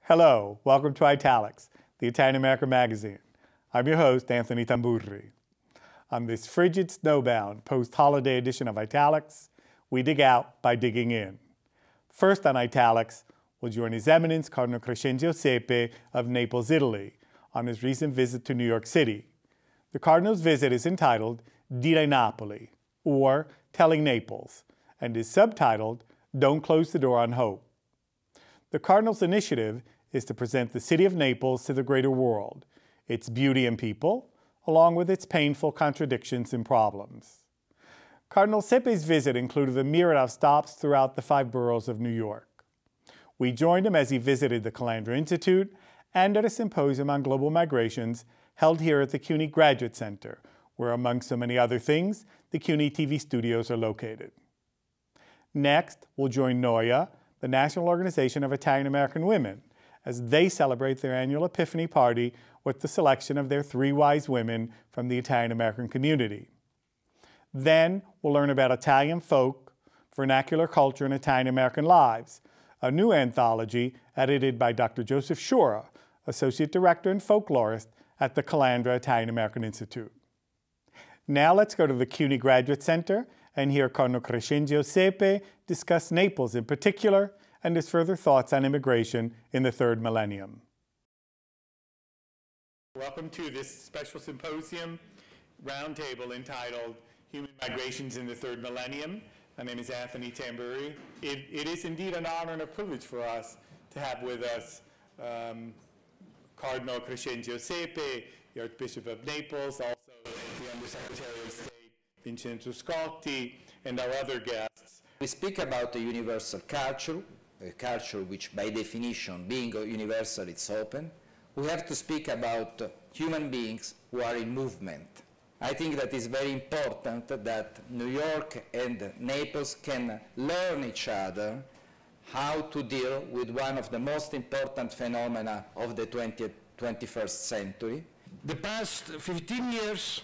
Hello, welcome to Italics, the Italian American magazine. I'm your host, Anthony Tamburri. On this frigid, snowbound, post-holiday edition of Italics, we dig out by digging in. First on Italics, we'll join His Eminence Cardinal Crescenzio Sepe of Naples, Italy, on his recent visit to New York City. The Cardinal's visit is entitled Dire Napoli, or Telling Naples, and is subtitled Don't Close the Door on Hope. The Cardinal's initiative is to present the city of Naples to the greater world, its beauty and people, along with its painful contradictions and problems. Cardinal Sepe's visit included a myriad of stops throughout the 5 boroughs of New York. We joined him as he visited the Calandra Institute and at a symposium on global migrations held here at the CUNY Graduate Center, where, among so many other things, the CUNY TV studios are located. Next, we'll join NOIA, the National Organization of Italian American Women, as they celebrate their annual Epiphany party with the selection of their 3 wise women from the Italian American community. Then we'll learn about Italian folk, vernacular culture, and Italian American lives, a new anthology edited by Dr. Joseph Shura, Associate Director and Folklorist at the Calandra Italian American Institute. Now let's go to the CUNY Graduate Center and hear Cardinal Crescenzio Sepe discuss Naples in particular and his further thoughts on immigration in the 3rd millennium. Welcome to this special symposium roundtable entitled Human Migrations in the 3rd Millennium. My name is Anthony Tamburri. It is indeed an honor and a privilege for us to have with us Cardinal Crescenzio Sepe, the Archbishop of Naples, also the Undersecretary of State Vincenzo Scotti, and our other guests. We speak about a universal culture, a culture which by definition, being universal, it's open. We have to speak about human beings who are in movement. I think that it's very important that New York and Naples can learn each other how to deal with one of the most important phenomena of the 21st century. The past 15 years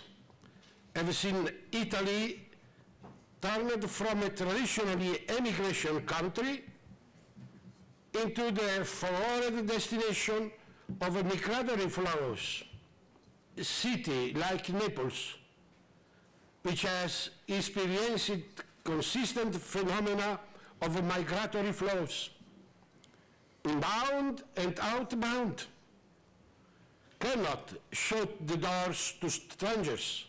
have seen Italy turned from a traditionally emigration country into the favored destination of migratory flows. A city like Naples, which has experienced consistent phenomena of migratory flows, inbound and outbound, cannot shut the doors to strangers,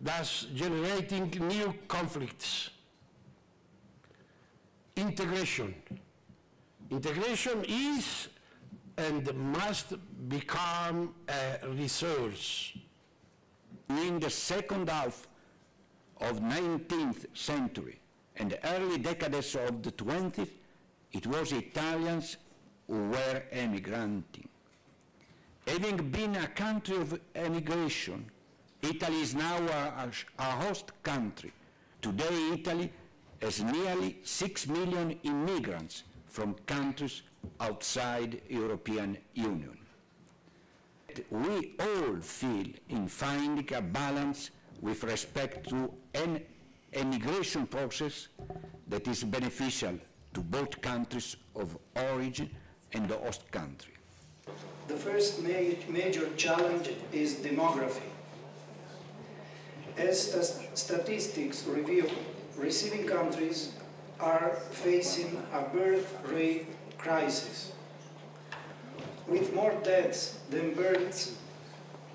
thus generating new conflicts. Integration. Integration is and must become a resource. In the second half of 19th century and the early decades of the 20th, it was Italians who were emigranting. Having been a country of emigration, Italy is now a host country. Today, Italy has nearly 6 million immigrants from countries outside European Union. We all feel in finding a balance with respect to an emigration process that is beneficial to both countries of origin and the host country. The first major challenge is demography. As statistics reveal, receiving countries are facing a birth rate crisis. With more deaths than births,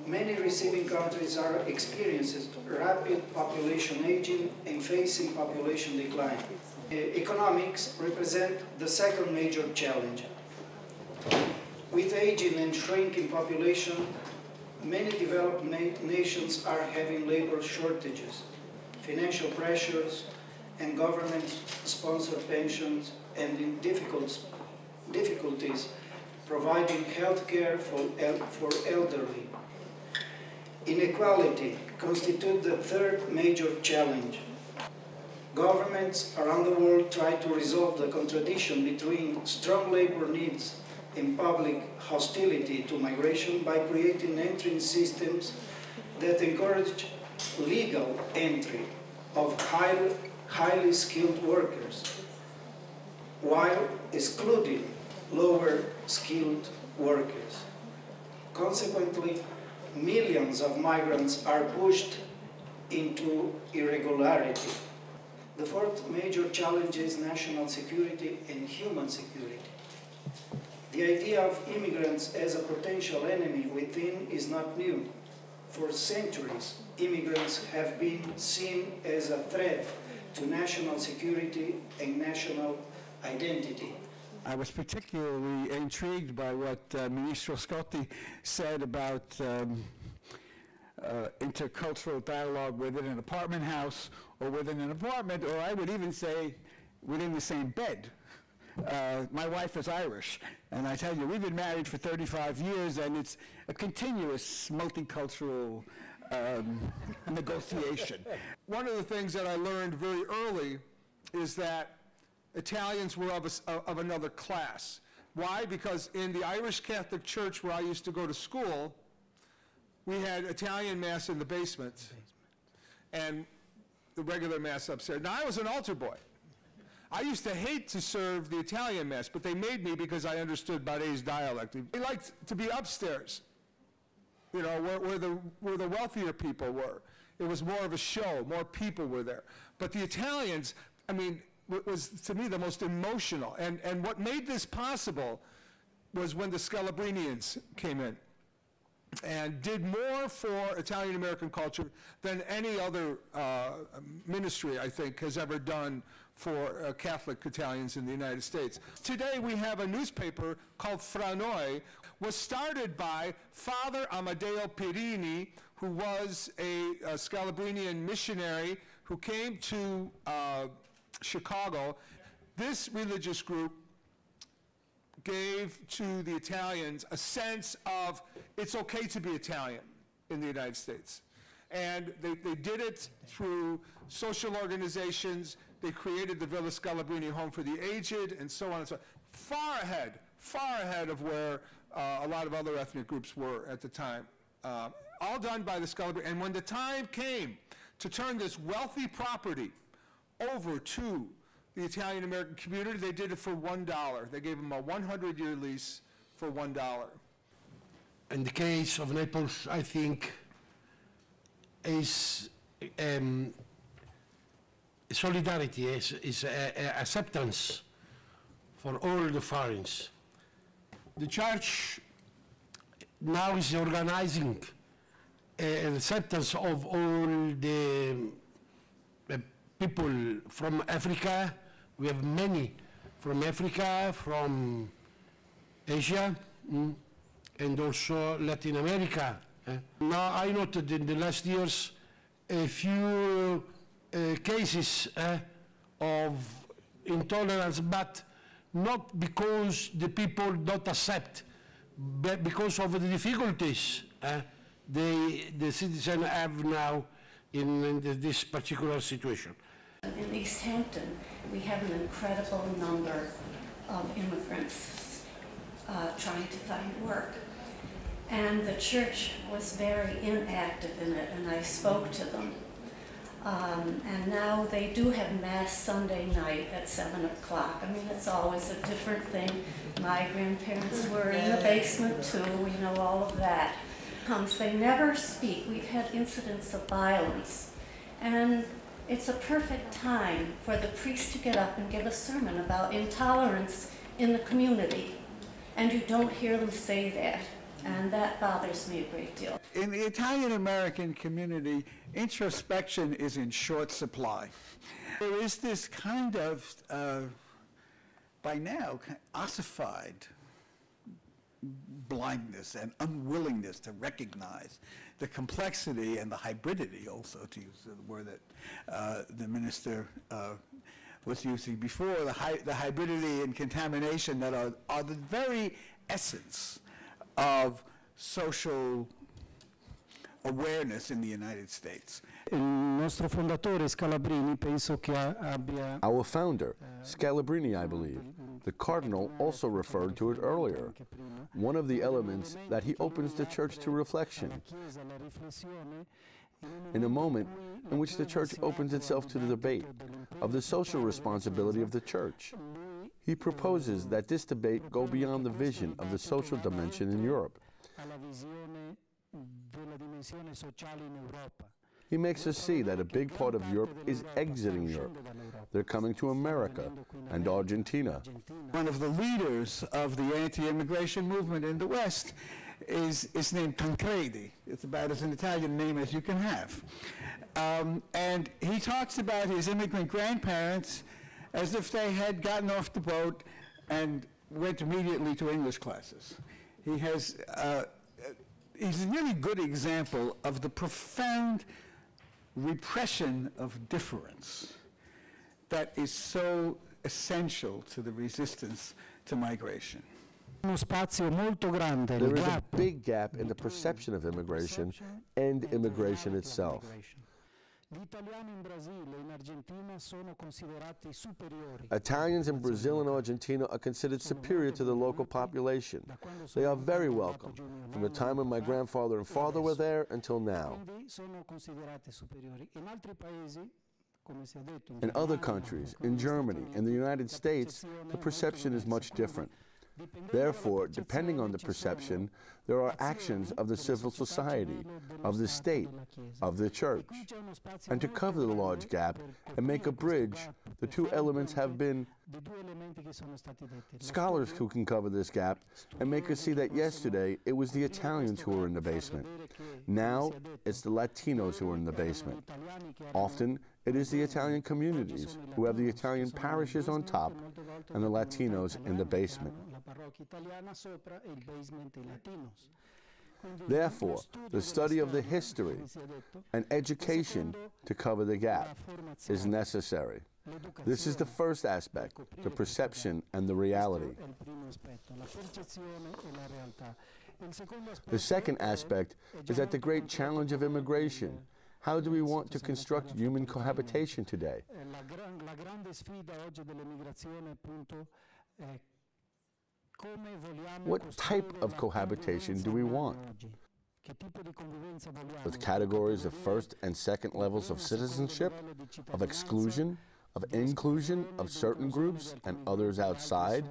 many receiving countries are experiencing rapid population aging and facing population decline. Economics represent the second major challenge. With aging and shrinking population, many developed nations are having labor shortages, financial pressures, and government-sponsored pensions, and in difficulties providing health care for elderly. Inequality constitutes the third major challenge. Governments around the world try to resolve the contradiction between strong labor needs and public hostility to migration by creating entry systems that encourage legal entry of highly skilled workers, while excluding lower skilled workers. Consequently, millions of migrants are pushed into irregularity. The fourth major challenge is national security and human security. The idea of immigrants as a potential enemy within is not new. For centuries, immigrants have been seen as a threat to national security and national identity. I was particularly intrigued by what Ministro Scotti said about intercultural dialogue within an apartment house or within an apartment, or I would even say within the same bed. My wife is Irish, and I tell you, we've been married for 35 years, and it's a continuous multicultural negotiation. One of the things that I learned very early is that Italians were of another class. Why? Because in the Irish Catholic Church where I used to go to school, we had Italian Mass in the basement and the regular Mass upstairs. Now, I was an altar boy. I used to hate to serve the Italian Mass, but they made me because I understood Barese dialect. They liked to be upstairs, you know, where the wealthier people were. It was more of a show, more people were there. But the Italians, I mean, was to me the most emotional. And what made this possible was when the Scalabrinians came in and did more for Italian American culture than any other ministry, I think, has ever done for Catholic Italians in the United States. Today we have a newspaper called Fra Noi, was started by Father Amadeo Pirini, who was a Scalabrinian missionary who came to Chicago. This religious group gave to the Italians a sense of it's okay to be Italian in the United States. And they did it through social organizations. They created the Villa Scalabrini Home for the Aged, and so on and so on. Far ahead of where a lot of other ethnic groups were at the time. All done by the Scalabrini. And when the time came to turn this wealthy property over to the Italian American community, they did it for $1. They gave them a 100-year lease for $1. In the case of Naples, I think, is solidarity, is acceptance for all the foreigners. The church now is organizing an acceptance of all the people from Africa. We have many from Africa, from Asia, and also Latin America. Now, I noted in the last years a few cases of intolerance, but not because the people don't accept, but because of the difficulties the citizens have now in this particular situation. In East Hampton, we have an incredible number of immigrants trying to find work. And the church was very inactive in it, and I spoke to them. And now they do have Mass Sunday night at 7 o'clock. I mean, it's always a different thing. My grandparents were in the basement too, we know all of that. They never speak. We've had incidents of violence. And it's a perfect time for the priest to get up and give a sermon about intolerance in the community. And you don't hear them say that. And that bothers me a great deal. In the Italian-American community, introspection is in short supply. There is this kind of, by now, ossified blindness and unwillingness to recognize the complexity and the hybridity, also, to use the word that the minister was using before, the hybridity and contamination that are the very essence of social awareness in the United States. Il nostro fondatore Scalabrini penso che abbia. Our founder, Scalabrini, I believe, the cardinal also referred to it earlier. One of the elements that he opens the church to reflection. in a moment in which the church opens itself to the debate of the social responsibility of the church. He proposes that this debate go beyond the vision of the social dimension in Europe. He makes us see that a big part of Europe is exiting Europe. They're coming to America and Argentina. One of the leaders of the anti-immigration movement in the West is named Tancredi. It's about as an Italian name as you can have. And he talks about his immigrant grandparents as if they had gotten off the boat and went immediately to English classes. He's a really good example of the profound repression of difference that is so essential to the resistance to migration. There is a big gap in the perception of immigration and immigration itself. Italians in Brazil and Argentina are considered superior to the local population. They are very welcome, from the time when my grandfather and father were there until now. In other countries, in Germany, in the United States, the perception is much different. Therefore, depending on the perception, there are actions of the civil society, of the state, of the church. And to cover the large gap and make a bridge, the two elements have been scholars who can cover this gap and make us see that yesterday it was the Italians who were in the basement. Now it's the Latinos who are in the basement. Often it is the Italian communities who have the Italian parishes on top and the Latinos in the basement. Therefore, the study of the history and education to cover the gap is necessary. This is the first aspect, the perception and the reality. The second aspect is at the great challenge of immigration. How do we want to construct human cohabitation today? What type of cohabitation do we want? With categories of first and second levels of citizenship, of exclusion, of inclusion of certain groups and others outside?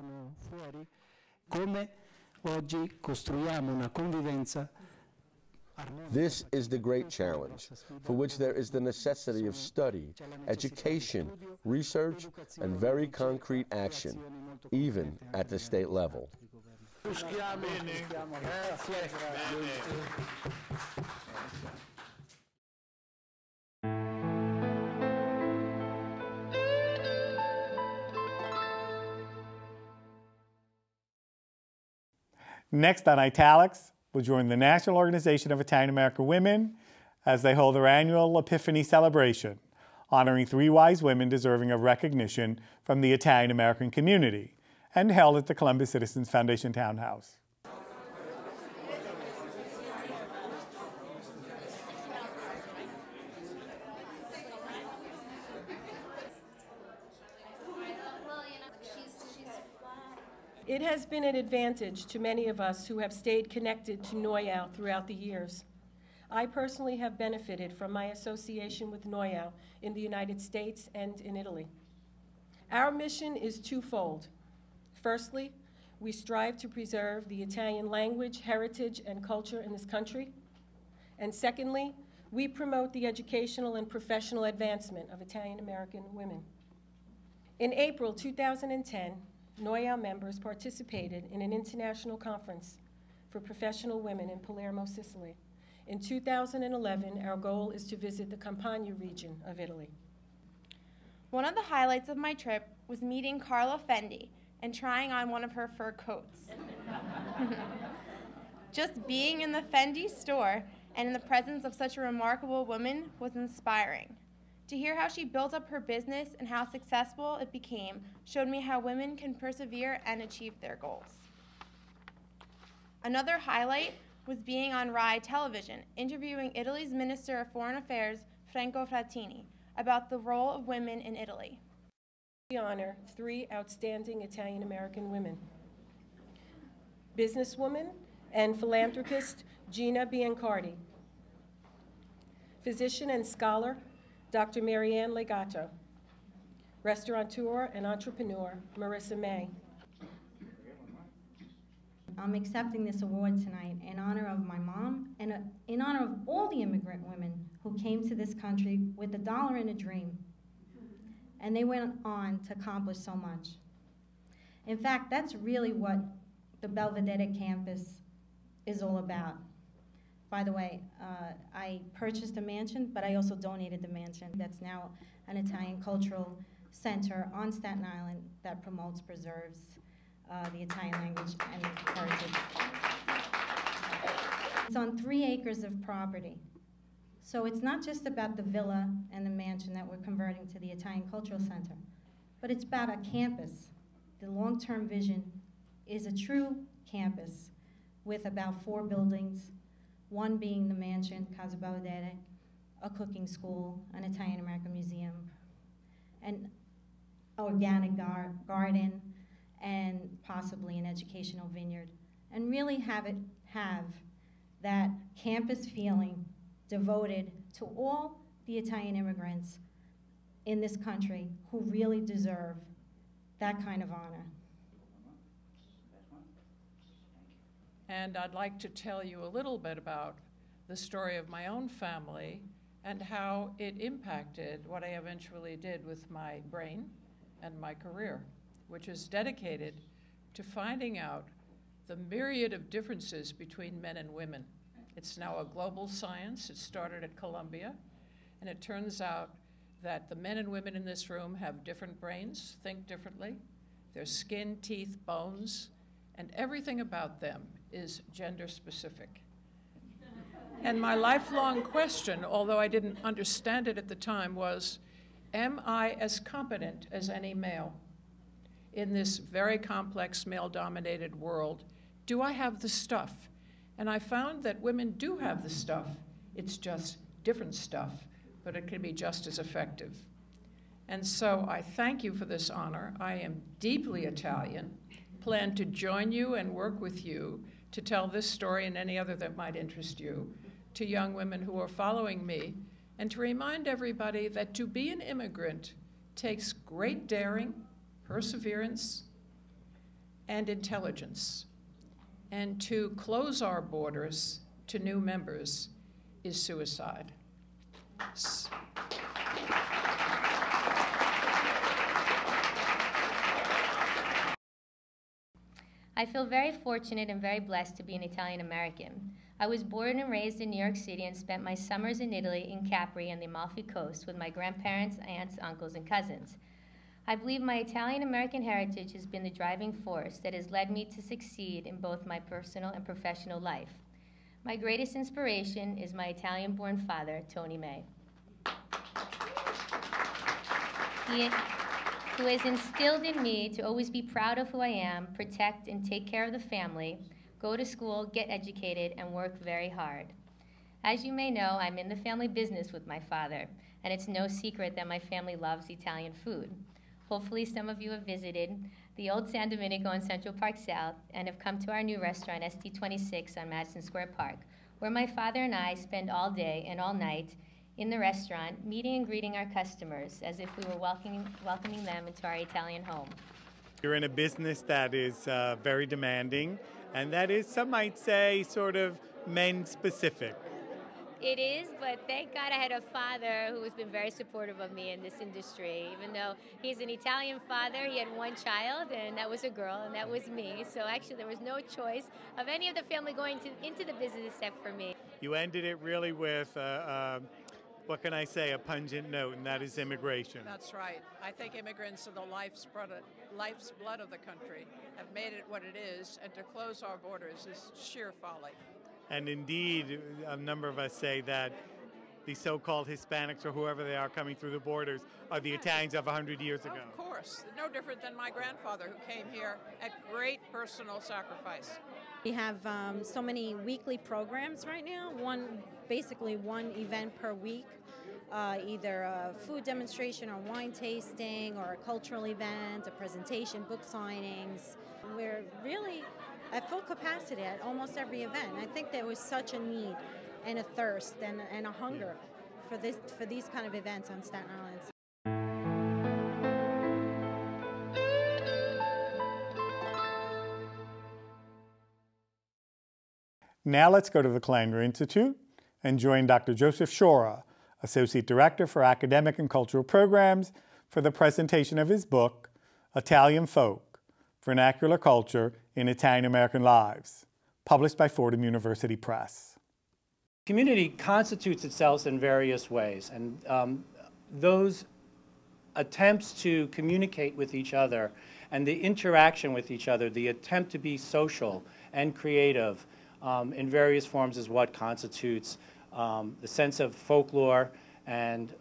This is the great challenge, for which there is the necessity of study, education, research, and very concrete action, even at the state level. Next on Italics, we'll join the National Organization of Italian American Women as they hold their annual Epiphany celebration, honoring 3 wise women deserving of recognition from the Italian American community, and held at the Columbus Citizens Foundation Townhouse. It has been an advantage to many of us who have stayed connected to Noyau throughout the years. I personally have benefited from my association with Noyau in the United States and in Italy. Our mission is twofold. Firstly, we strive to preserve the Italian language, heritage, and culture in this country. And secondly, we promote the educational and professional advancement of Italian American women. In April 2010, Noyau members participated in an international conference for professional women in Palermo, Sicily. In 2011, our goal is to visit the Campania region of Italy. One of the highlights of my trip was meeting Carla Fendi and trying on one of her fur coats. Just being in the Fendi store and in the presence of such a remarkable woman was inspiring. To hear how she built up her business and how successful it became showed me how women can persevere and achieve their goals. Another highlight was being on Rai television, interviewing Italy's Minister of Foreign Affairs, Franco Frattini, about the role of women in Italy. We honor 3 outstanding Italian American women. Businesswoman and philanthropist Gina Biancardi. Physician and scholar, Dr. Marianne Legato. Restaurateur and entrepreneur, Marissa May. I'm accepting this award tonight in honor of my mom and in honor of all the immigrant women who came to this country with $1 and a dream. And they went on to accomplish so much. In fact, that's really what the Belvedere campus is all about. By the way, I purchased a mansion, but I also donated the mansion. That's now an Italian cultural center on Staten Island that promotes, preserves the Italian language and heritage. It's on 3 acres of property. So it's not just about the villa and the mansion that we're converting to the Italian Cultural Center, but it's about a campus. The long-term vision is a true campus with about 4 buildings, one being the mansion, Casa Belvedere, a cooking school, an Italian-American museum, an organic garden, and possibly an educational vineyard, and really have that campus feeling devoted to all the Italian immigrants in this country who really deserve that kind of honor. And I'd like to tell you a little bit about the story of my own family and how it impacted what I eventually did with my brain and my career, which is dedicated to finding out the myriad of differences between men and women. It's now a global science. It started at Columbia, and it turns out that the men and women in this room have different brains, think differently. Their skin, teeth, bones, and everything about them is gender specific. And my lifelong question, although I didn't understand it at the time, was, am I as competent as any male in this very complex male-dominated world? Do I have the stuff? And I found that women do have the stuff. It's just different stuff, but it can be just as effective. And so I thank you for this honor. I am deeply Italian, plan to join you and work with you to tell this story and any other that might interest you to young women who are following me, and to remind everybody that to be an immigrant takes great daring, perseverance, and intelligence. And to close our borders to new members is suicide. I feel very fortunate and very blessed to be an Italian American. I was born and raised in New York City and spent my summers in Italy, in Capri and the Amalfi Coast with my grandparents, aunts, uncles, and cousins. I believe my Italian American heritage has been the driving force that has led me to succeed in both my personal and professional life. My greatest inspiration is my Italian-born father, Tony May, who has instilled in me to always be proud of who I am, protect and take care of the family, go to school, get educated, and work very hard. As you may know, I'm in the family business with my father, and it's no secret that my family loves Italian food. Hopefully some of you have visited the old San Domenico in Central Park South and have come to our new restaurant, ST26 on Madison Square Park, where my father and I spend all day and all night in the restaurant, meeting and greeting our customers as if we were welcoming them into our Italian home. You're in a business that is very demanding, and that is, some might say, sort of men-specific. It is, but thank God I had a father who has been very supportive of me in this industry. Even though he's an Italian father, he had one child, and that was a girl, and that was me. So actually there was no choice of any of the family going into the business except for me. You ended it really with, what can I say, a pungent note, and that is immigration. That's right. I think immigrants are the life's blood of the country, have made it what it is, and to close our borders is sheer folly. And indeed, a number of us say that the so-called Hispanics or whoever they are coming through the borders are the Italians of 100 years ago. Of course. No different than my grandfather who came here at great personal sacrifice. We have so many weekly programs right now, basically one event per week, either a food demonstration or wine tasting or a cultural event, a presentation, book signings. We're really at full capacity at almost every event. I think there was such a need and a thirst and a hunger for these kind of events on Staten Island. Now let's go to the Klanger Institute and join Dr. Joseph Shora, Associate Director for Academic and Cultural Programs, for the presentation of his book, Italian Folk, Vernacular Culture in Italian American Lives, published by Fordham University Press. Community constitutes itself in various ways, and those attempts to communicate with each other and the interaction with each other, the attempt to be social and creative in various forms is what constitutes the sense of folklore and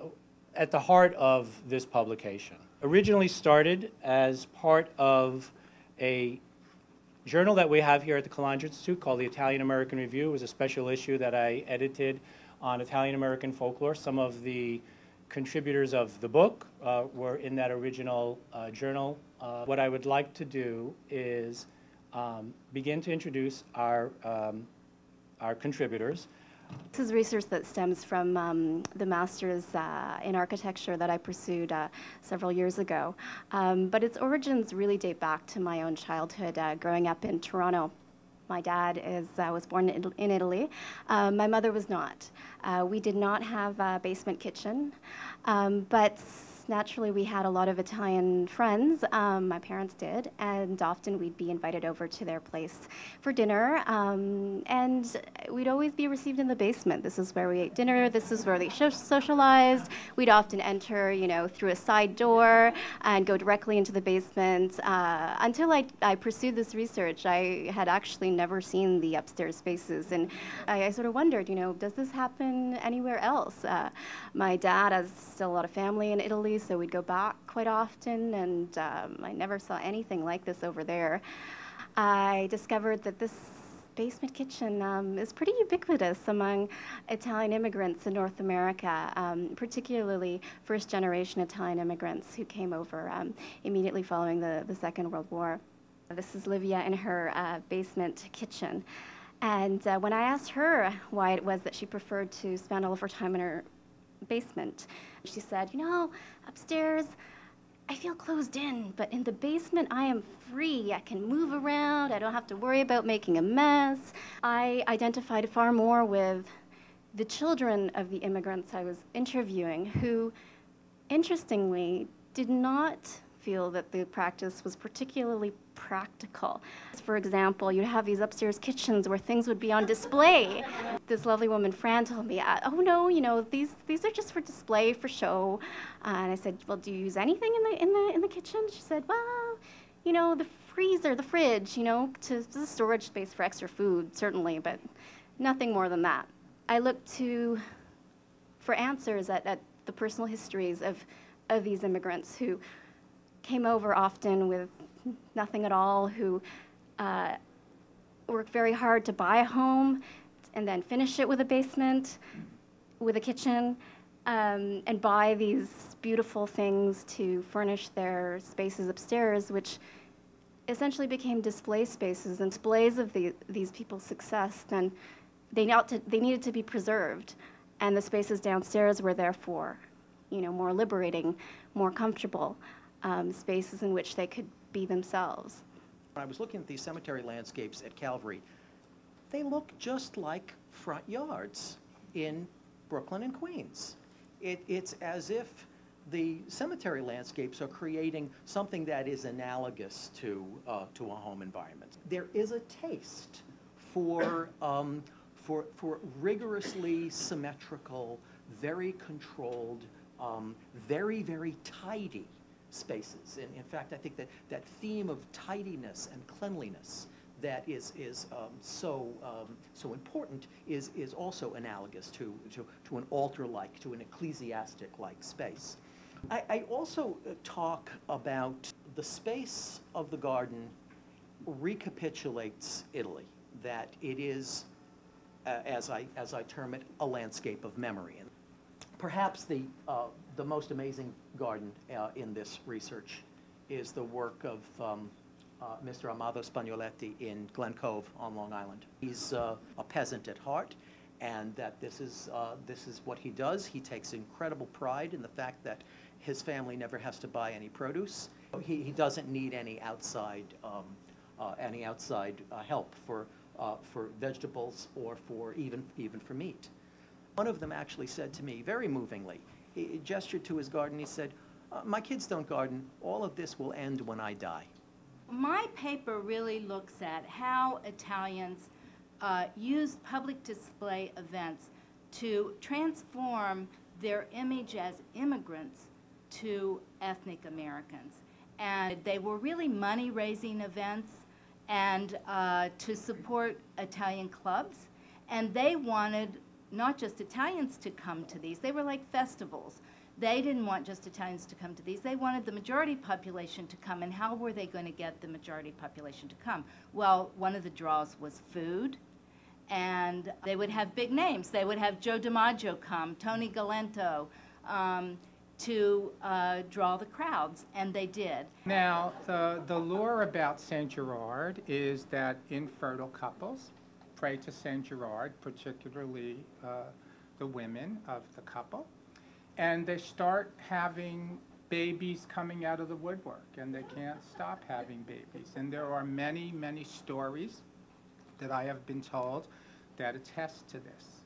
at the heart of this publication. Originally started as part of a journal that we have here at the Klanger Institute called the Italian American Review. It was a special issue that I edited on Italian American folklore. Some of the contributors of the book were in that original journal. What I would like to do is begin to introduce our contributors. This is research that stems from the master's in architecture that I pursued several years ago. But its origins really date back to my own childhood growing up in Toronto. My dad was born in Italy. My mother was not. We did not have a basement kitchen, but naturally we had a lot of Italian friends. My parents did, and often we'd be invited over to their place for dinner, and we'd always be received in the basement. This is where we ate dinner. This is where they socialized. We'd often enter, you know, through a side door and go directly into the basement. Until I pursued this research, I had actually never seen the upstairs spaces, and I sort of wondered, you know, does this happen anywhere else? My dad has still a lot of family in Italy, so we'd go back quite often, and I never saw anything like this over there. I discovered that this basement kitchen is pretty ubiquitous among Italian immigrants in North America, particularly first-generation Italian immigrants who came over immediately following the Second World War. This is Livia in her basement kitchen. And when I asked her why it was that she preferred to spend all of her time in her basement, she said, you know, upstairs I feel closed in, but in the basement I am free. I can move around. I don't have to worry about making a mess. I identified far more with the children of the immigrants I was interviewing, who, interestingly, did not feel that the practice was particularly practical. For example, you'd have these upstairs kitchens where things would be on display. This lovely woman, Fran, told me, oh no, you know, these are just for display, for show. And I said, well, do you use anything in the kitchen? She said, well, you know, the freezer, the fridge, you know, to the storage space for extra food, certainly, but nothing more than that. I looked for answers at the personal histories of these immigrants who came over often with nothing at all, who worked very hard to buy a home and then finish it with a basement, with a kitchen, and buy these beautiful things to furnish their spaces upstairs, which essentially became display spaces and displays of these people's success. Then they needed to be preserved, and the spaces downstairs were therefore, you know, more liberating, more comfortable spaces in which they could be themselves. When I was looking at these cemetery landscapes at Calvary, they look just like front yards in Brooklyn and Queens. It's as if the cemetery landscapes are creating something that is analogous to a home environment. There is a taste for rigorously symmetrical, very controlled, very, very tidy spaces. And in fact, I think that theme of tidiness and cleanliness that is so important is also analogous to an altar-like, to an ecclesiastic-like space. I also talk about the space of the garden recapitulates Italy, that it is, as I term it, a landscape of memory. And perhaps the most amazing garden in this research is the work of Mr. Amado Spagnoletti in Glen Cove on Long Island. He's a peasant at heart, and that this is what he does. He takes incredible pride in the fact that his family never has to buy any produce. He doesn't need any outside help for vegetables or for even for meat. One of them actually said to me, very movingly, he gestured to his garden. He said, "My kids don't garden. All of this will end when I die." My paper really looks at how Italians used public display events to transform their image as immigrants to ethnic Americans. And they were really money-raising events and to support Italian clubs. And they wanted not just Italians to come to these. They were like festivals. They didn't want just Italians to come to these. They wanted the majority population to come. And how were they going to get the majority population to come? Well, one of the draws was food. And they would have big names. They would have Joe DiMaggio come, Tony Galento, to draw the crowds, and they did. Now, the lore about St. Gerard is that infertile couples pray to St. Gerard, particularly the women of the couple, and they start having babies coming out of the woodwork, and they can't stop having babies. And there are many, many stories that I have been told that attest to this.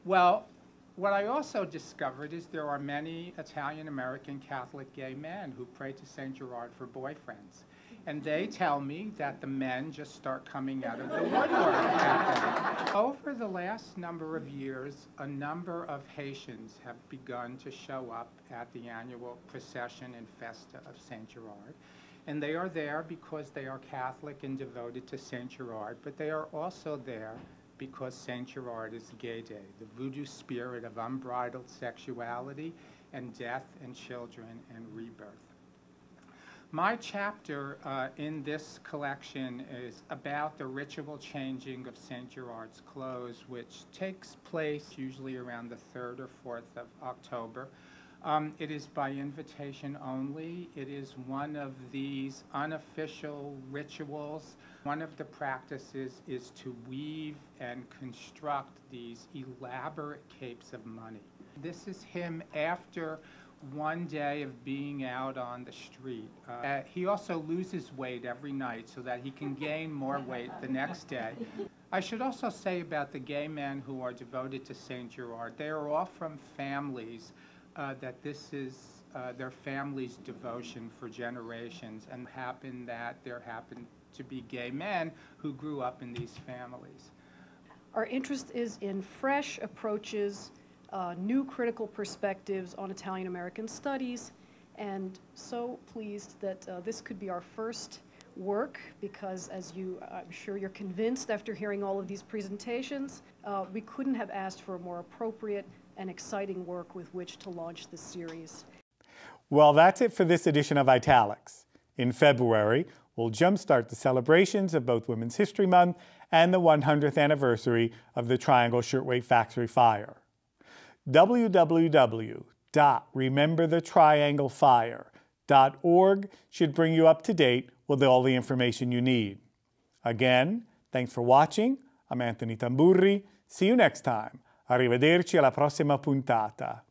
Well, what I also discovered is there are many Italian-American Catholic gay men who pray to St. Gerard for boyfriends. And they tell me that the men just start coming out of the woodwork. Over the last number of years, a number of Haitians have begun to show up at the annual procession and festa of St. Gerard. And they are there because they are Catholic and devoted to St. Gerard, but they are also there because St. Gerard is Gay Day, the voodoo spirit of unbridled sexuality and death and children and rebirth. My chapter in this collection is about the ritual changing of St. Gerard's clothes, which takes place usually around the 3rd or 4th of October. It is by invitation only. It is one of these unofficial rituals. One of the practices is to weave and construct these elaborate capes of money. This is him after one day of being out on the street. He also loses weight every night so that he can gain more weight the next day. I should also say about the gay men who are devoted to St. Gerard, they are all from families that this is their family's devotion for generations, and there happened to be gay men who grew up in these families. Our interest is in fresh approaches, new critical perspectives on Italian-American studies, and so pleased that this could be our first work, because as I'm sure you're convinced after hearing all of these presentations, we couldn't have asked for a more appropriate and exciting work with which to launch this series. Well, that's it for this edition of Italics. In February, we'll jumpstart the celebrations of both Women's History Month and the 100th anniversary of the Triangle Shirtwaist Factory fire. www.rememberthetrianglefire.org should bring you up to date with all the information you need. Again, thanks for watching. I'm Anthony Tamburri. See you next time. Arrivederci alla prossima puntata.